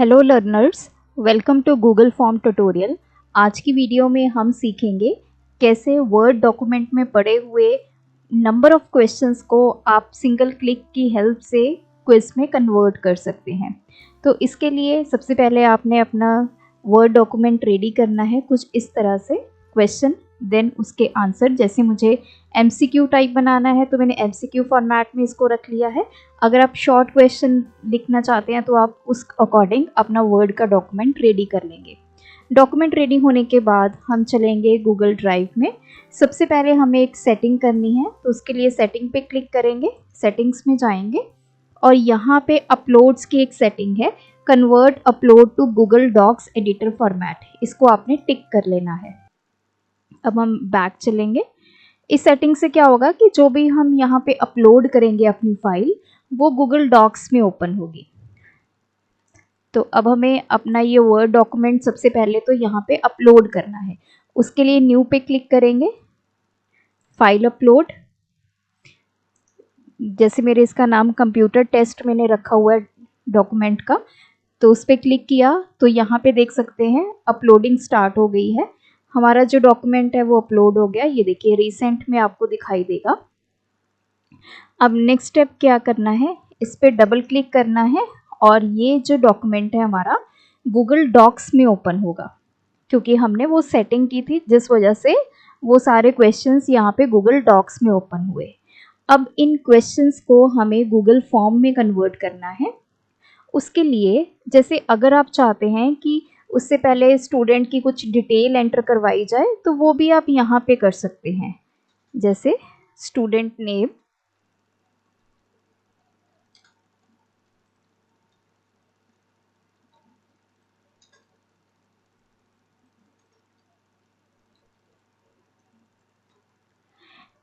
Hello learners, welcome to Google form tutorial. आज की video में हम सीखेंगे कैसे वर्ड डॉक्यूमेंट में पड़े हुए नंबर ऑफ क्वेश्चंस को आप सिंगल क्लिक की हेल्प से क्विज में कन्वर्ट कर सकते हैं। तो इसके लिए सबसे पहले आपने अपना वर्ड डॉक्यूमेंट रेडी करना है कुछ इस तरह से, क्वेश्चन देन उसके आंसर। जैसे मुझे MCQ टाइप बनाना है तो मैंने MCQ फॉर्मेट में इसको रख लिया है। अगर आप शॉर्ट क्वेश्चन लिखना चाहते हैं तो आप उस अकॉर्डिंग अपना वर्ड का डॉक्यूमेंट रेडी कर लेंगे। डॉक्यूमेंट रेडी होने के बाद हम चलेंगे गूगल ड्राइव में। सबसे पहले हमें एक सेटिंग करनी है, तो उसके लिए सेटिंग पे क्लिक करेंगे, सेटिंग्स में जाएंगे और यहाँ पे अपलोड्स की एक सेटिंग है, convert upload to Google Docs editor format, इसको आपने टिक कर लेना है। अब हम बैक चलेंगे। इस सेटिंग से क्या होगा कि जो भी हम यहाँ पे अपलोड करेंगे अपनी फाइल, वो गूगल डॉक्स में ओपन होगी। तो अब हमें अपना ये वर्ड डॉक्यूमेंट सबसे पहले तो यहाँ पे अपलोड करना है। उसके लिए न्यू पे क्लिक करेंगे, फाइल अपलोड। जैसे मेरे इसका नाम कंप्यूटर टेस्ट मैंने रखा हुआ है डॉक्यूमेंट का, तो उस पर क्लिक किया तो यहाँ पे देख सकते हैं अपलोडिंग स्टार्ट हो गई है। हमारा जो डॉक्यूमेंट है वो अपलोड हो गया, ये देखिए रिसेंट में आपको दिखाई देगा। अब नेक्स्ट स्टेप क्या करना है, इस पर डबल क्लिक करना है और ये जो डॉक्यूमेंट है हमारा गूगल डॉक्स में ओपन होगा, क्योंकि हमने वो सेटिंग की थी जिस वजह से वो सारे क्वेश्चंस यहाँ पे गूगल डॉक्स में ओपन हुए। अब इन क्वेश्चंस को हमें गूगल फॉर्म में कन्वर्ट करना है। उसके लिए जैसे अगर आप चाहते हैं कि उससे पहले स्टूडेंट की कुछ डिटेल एंटर करवाई जाए तो वो भी आप यहाँ पे कर सकते हैं। जैसे स्टूडेंट नेम,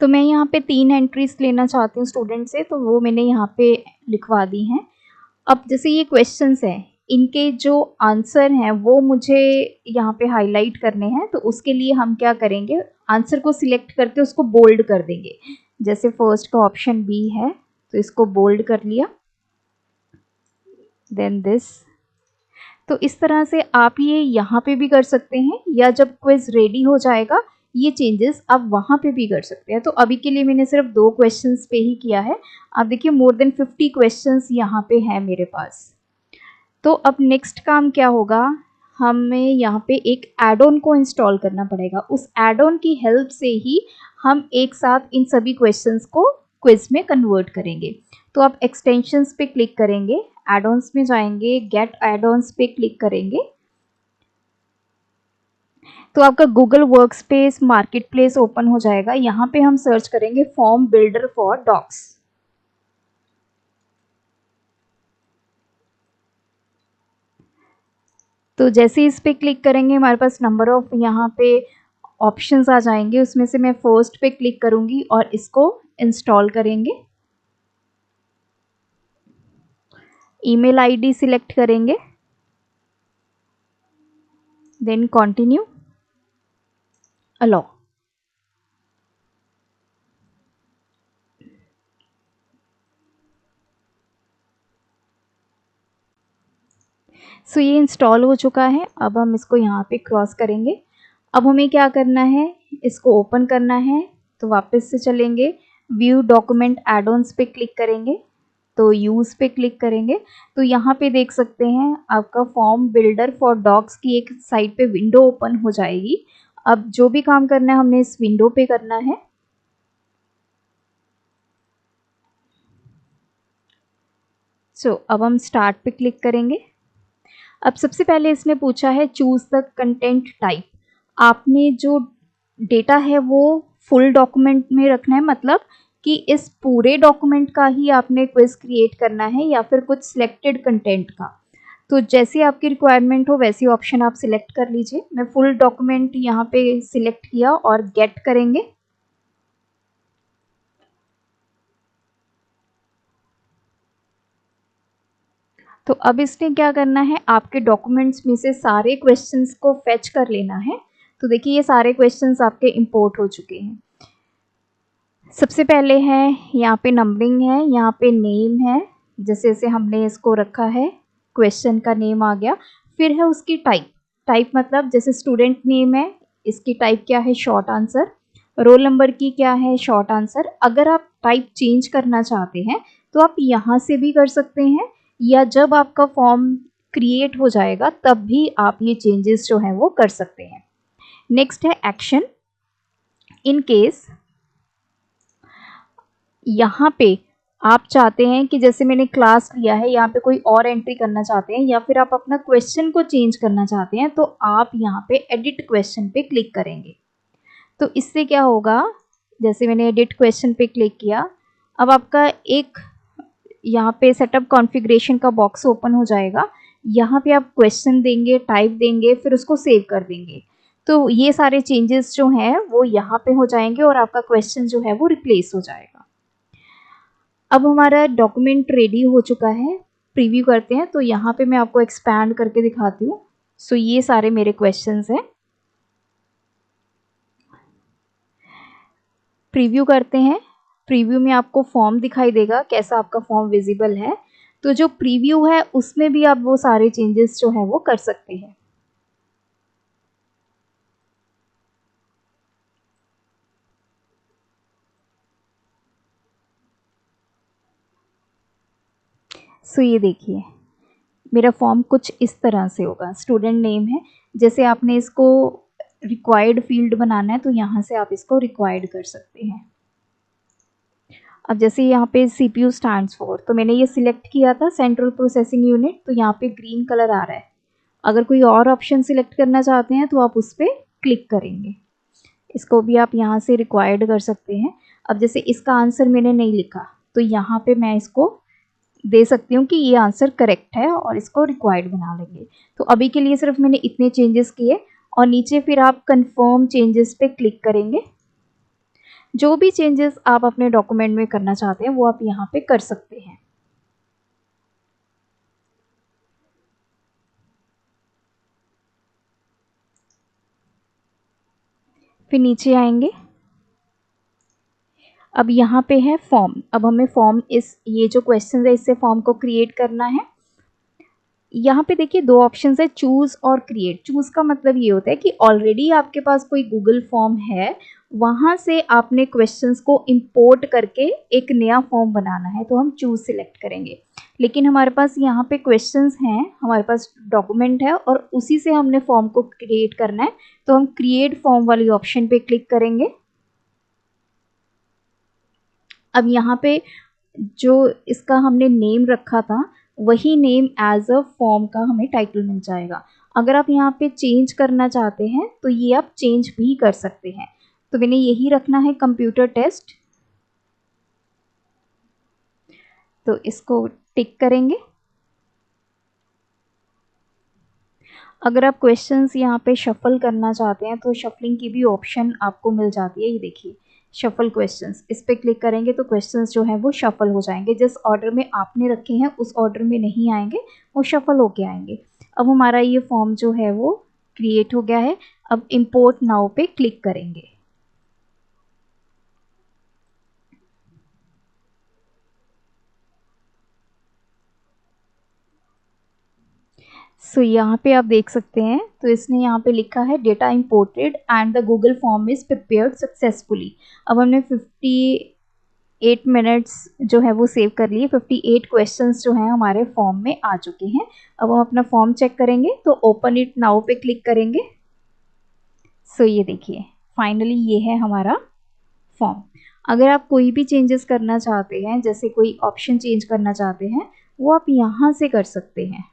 तो मैं यहाँ पे 3 एंट्रीज लेना चाहती हूँ स्टूडेंट से, तो वो मैंने यहाँ पे लिखवा दी हैं। अब जैसे ये क्वेश्चंस हैं, इनके जो आंसर हैं वो मुझे यहाँ पे हाईलाइट करने हैं, तो उसके लिए हम क्या करेंगे, आंसर को सिलेक्ट करके उसको बोल्ड कर देंगे। जैसे फर्स्ट का ऑप्शन बी है तो इसको बोल्ड कर लिया, देन दिस। तो इस तरह से आप ये यहाँ पे भी कर सकते हैं, या जब क्विज रेडी हो जाएगा ये चेंजेस आप वहाँ पे भी कर सकते हैं। तो अभी के लिए मैंने सिर्फ 2 क्वेश्चंस पे ही किया है। आप देखिए मोर देन 50 क्वेश्चंस यहाँ पे हैं मेरे पास। तो अब नेक्स्ट काम क्या होगा, हमें यहाँ पे एक एड ऑन को इंस्टॉल करना पड़ेगा। उस एड ऑन की हेल्प से ही हम एक साथ इन सभी क्वेश्चंस को क्विज में कन्वर्ट करेंगे। तो आप एक्सटेंशंस पे क्लिक करेंगे, एड ऑन्स में जाएंगे, गेट एड ऑन्स पे क्लिक करेंगे तो आपका Google workspace market place open हो जाएगा। यहाँ पे हम सर्च करेंगे फॉर्म बिल्डर फॉर डॉक्स। तो जैसे इस पे क्लिक करेंगे हमारे पास नंबर ऑफ यहाँ पे ऑप्शंस आ जाएंगे, उसमें से मैं फर्स्ट पे क्लिक करूंगी और इसको इंस्टॉल करेंगे। ईमेल आईडी सिलेक्ट करेंगे, देन कंटिन्यू, अलाउ। सो ये इंस्टॉल हो चुका है। अब हम इसको यहाँ पे क्रॉस करेंगे। अब हमें क्या करना है, इसको ओपन करना है। तो वापस से चलेंगे, व्यू डॉक्यूमेंट एड ऑन्स पे क्लिक करेंगे, तो यूज़ पे क्लिक करेंगे। तो यहाँ पे देख सकते हैं आपका फॉर्म बिल्डर फॉर डॉक्स की एक साइड पे विंडो ओपन हो जाएगी। अब जो भी काम करना है हमने इस विंडो पे करना है। अब हम स्टार्ट पे क्लिक करेंगे। अब सबसे पहले इसने पूछा है चूज द कंटेंट टाइप। आपने जो डेटा है वो फुल डॉक्यूमेंट में रखना है, मतलब कि इस पूरे डॉक्यूमेंट का ही आपने क्विज क्रिएट करना है या फिर कुछ सिलेक्टेड कंटेंट का। तो जैसी आपकी रिक्वायरमेंट हो वैसी ऑप्शन आप सिलेक्ट कर लीजिए। मैं फुल डॉक्यूमेंट यहाँ पे सिलेक्ट किया और गेट करेंगे। तो अब इसने क्या करना है, आपके डॉक्यूमेंट्स में से सारे क्वेश्चंस को फेच कर लेना है। तो देखिए ये सारे क्वेश्चंस आपके इंपोर्ट हो चुके हैं। सबसे पहले है यहाँ पे नंबरिंग है, यहाँ पे नेम है, जैसे जैसे हमने इसको रखा है क्वेश्चन का नेम आ गया। फिर है उसकी टाइप, टाइप मतलब जैसे स्टूडेंट नेम है, इसकी टाइप क्या है, शॉर्ट आंसर। रोल नंबर की क्या है, शॉर्ट आंसर। अगर आप टाइप चेंज करना चाहते हैं तो आप यहाँ से भी कर सकते हैं, या जब आपका फॉर्म क्रिएट हो जाएगा तब भी आप ये चेंजेस जो है वो कर सकते हैं। नेक्स्ट है एक्शन। इन केस यहाँ पे आप चाहते हैं कि जैसे मैंने क्लास लिया है, यहाँ पे कोई और एंट्री करना चाहते हैं, या फिर आप अपना क्वेश्चन को चेंज करना चाहते हैं, तो आप यहाँ पे एडिट क्वेश्चन पे क्लिक करेंगे। तो इससे क्या होगा, जैसे मैंने एडिट क्वेश्चन पे क्लिक किया, अब आपका एक यहाँ पे सेटअप कॉन्फ़िगरेशन का बॉक्स ओपन हो जाएगा। यहाँ पे आप क्वेश्चन देंगे, टाइप देंगे, फिर उसको सेव कर देंगे। तो ये सारे चेंजेस जो हैं वो यहाँ पे हो जाएंगे और आपका क्वेश्चन जो है वो रिप्लेस हो जाएगा। अब हमारा डॉक्यूमेंट रेडी हो चुका है, प्रीव्यू करते हैं। तो यहाँ पे मैं आपको एक्सपैंड करके दिखाती हूँ। सो ये सारे मेरे क्वेश्चंस हैं, प्रीव्यू करते हैं। प्रीव्यू में आपको फॉर्म दिखाई देगा, कैसा आपका फॉर्म विजिबल है। तो जो प्रीव्यू है उसमें भी आप वो सारे चेंजेस जो है वो कर सकते हैं। सो ये देखिए मेरा फॉर्म कुछ इस तरह से होगा। स्टूडेंट नेम है, जैसे आपने इसको रिक्वायर्ड फील्ड बनाना है तो यहाँ से आप इसको रिक्वायर्ड कर सकते हैं। अब जैसे यहाँ पे CPU स्टैंड्स फॉर, तो मैंने ये सिलेक्ट किया था सेंट्रल प्रोसेसिंग यूनिट, तो यहाँ पे ग्रीन कलर आ रहा है। अगर कोई और ऑप्शन सिलेक्ट करना चाहते हैं तो आप उस पर क्लिक करेंगे। इसको भी आप यहाँ से रिक्वायर्ड कर सकते हैं। अब जैसे इसका आंसर मैंने नहीं लिखा तो यहाँ पे मैं इसको दे सकती हूँ कि ये आंसर करेक्ट है और इसको रिक्वायर्ड बना लेंगे। तो अभी के लिए सिर्फ मैंने इतने चेंजेस किए और नीचे फिर आप कंफर्म चेंजेस पे क्लिक करेंगे। जो भी चेंजेस आप अपने डॉक्यूमेंट में करना चाहते हैं वो आप यहाँ पे कर सकते हैं। फिर नीचे आएंगे, अब यहाँ पे है फॉर्म। अब हमें फॉर्म ये जो क्वेश्चन है इससे फॉर्म को क्रिएट करना है। यहाँ पे देखिए दो ऑप्शंस है, चूज और क्रिएट। चूज का मतलब ये होता है कि ऑलरेडी आपके पास कोई गूगल फॉर्म है, वहाँ से आपने क्वेश्चंस को इंपोर्ट करके एक नया फॉर्म बनाना है, तो हम चूज सिलेक्ट करेंगे। लेकिन हमारे पास यहाँ पे क्वेश्चंस हैं, हमारे पास डॉक्यूमेंट है और उसी से हमने फॉर्म को क्रिएट करना है, तो हम क्रिएट फॉर्म वाली ऑप्शन पे क्लिक करेंगे। अब यहाँ पे जो इसका हमने नेम रखा था वही नेम एज अ फॉर्म का हमें टाइटल मिल जाएगा। अगर आप यहाँ पे चेंज करना चाहते हैं तो ये आप चेंज भी कर सकते हैं। तो मैंने यही रखना है कंप्यूटर टेस्ट, तो इसको टिक करेंगे। अगर आप क्वेश्चंस यहाँ पे शफल करना चाहते हैं तो शफलिंग की भी ऑप्शन आपको मिल जाती है। ये देखिए शफल क्वेश्चंस, इस पर क्लिक करेंगे तो क्वेश्चंस जो है वो शफल हो जाएंगे। जिस ऑर्डर में आपने रखे हैं उस ऑर्डर में नहीं आएंगे, वो शफल होके आएंगे। अब हमारा ये फॉर्म जो है वो क्रिएट हो गया है। अब इम्पोर्ट नाउ पे क्लिक करेंगे। सो यहाँ पे आप देख सकते हैं, तो इसने यहाँ पे लिखा है data imported and the Google form is prepared successfully. अब हमने 58 मिनट्स जो है वो सेव कर लिए। 58 क्वेश्चंस जो हैं हमारे फॉर्म में आ चुके हैं। अब हम अपना फॉर्म चेक करेंगे तो ओपन इट नाउ पे क्लिक करेंगे। सो ये देखिए फाइनली ये है हमारा फॉर्म। अगर आप कोई भी चेंजेस करना चाहते हैं, जैसे कोई ऑप्शन चेंज करना चाहते हैं, वो आप यहाँ से कर सकते हैं।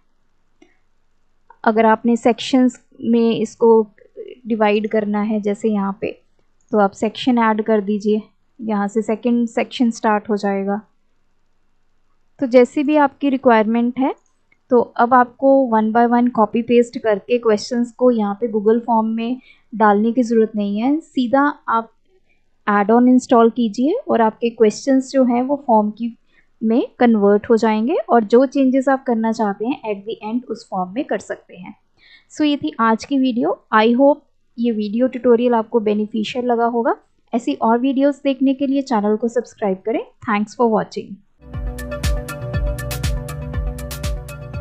अगर आपने सेक्शंस में इसको डिवाइड करना है, जैसे यहाँ पे, तो आप सेक्शन ऐड कर दीजिए, यहाँ से सेकंड सेक्शन स्टार्ट हो जाएगा। तो जैसे भी आपकी रिक्वायरमेंट है, तो अब आपको 1 बाय 1 कॉपी पेस्ट करके क्वेश्चंस को यहाँ पे गूगल फॉर्म में डालने की ज़रूरत नहीं है। सीधा आप ऐड ऑन इंस्टॉल कीजिए और आपके क्वेश्चंस जो हैं वो फॉर्म की में कन्वर्ट हो जाएंगे और जो चेंजेस आप करना चाहते हैं एट द एंड उस फॉर्म में कर सकते हैं। सो ये थी आज की वीडियो। आई होप ये वीडियो ट्यूटोरियल आपको बेनिफिशियल लगा होगा। ऐसी और वीडियोस देखने के लिए चैनल को सब्सक्राइब करें। Thanks for watching.